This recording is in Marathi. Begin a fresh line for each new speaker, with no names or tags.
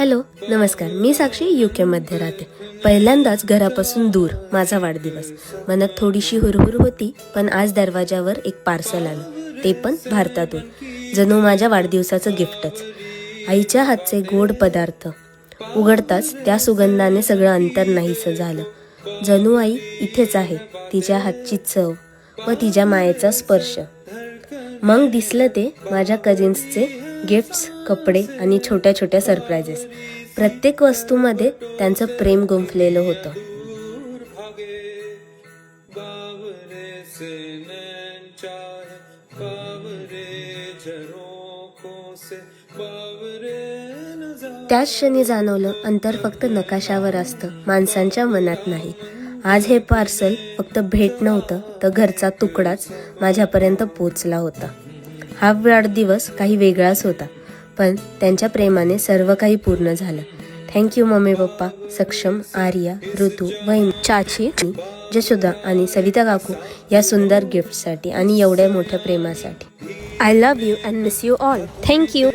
हॅलो नमस्कार, मी साक्षी UK मध्ये राहते. पहिल्यांदाच घरापासून दूर माझा वाढदिवस. मनात थोडीशी हुरहुर होती, पण आज दरवाजावर एक पार्सल आलं, ते पण भारतातून. जणू माझ्या वाढदिवसाचं गिफ्टच. आईच्या हातचे गोड पदार्थ उघडताच त्या सुगंधाने सगळं अंतर नाहीसं झालं. जणू आई इथेच आहे, तिच्या हातची चव व तिच्या मायेचा स्पर्श. मग दिसलं ते माझ्या कझिन्सचे गिफ्ट्स, कपडे आणि छोट्या छोट्या सरप्राइजेस. प्रत्येक वस्तूमध्ये त्यांचं प्रेम गुंफलेलं होतं. त्याच क्षणी जाणवलं, अंतर फक्त नकाशावर असतं, माणसांच्या मनात नाही. आज हे पार्सल फक्त भेट नव्हतं, तर घरचा तुकडाच माझ्यापर्यंत पोचला होता. हा वाढदिवस काही वेगळाच होता, पण त्यांच्या प्रेमाने सर्व काही पूर्ण झालं. थँक्यू मम्मी पप्पा, सक्षम, आर्या, ऋतू, वहिनी, चाची, जशोदा आणि सविता काकू या सुंदर गिफ्टसाठी आणि एवढ्या मोठ्या प्रेमासाठी. I love you and miss you all. Thank you.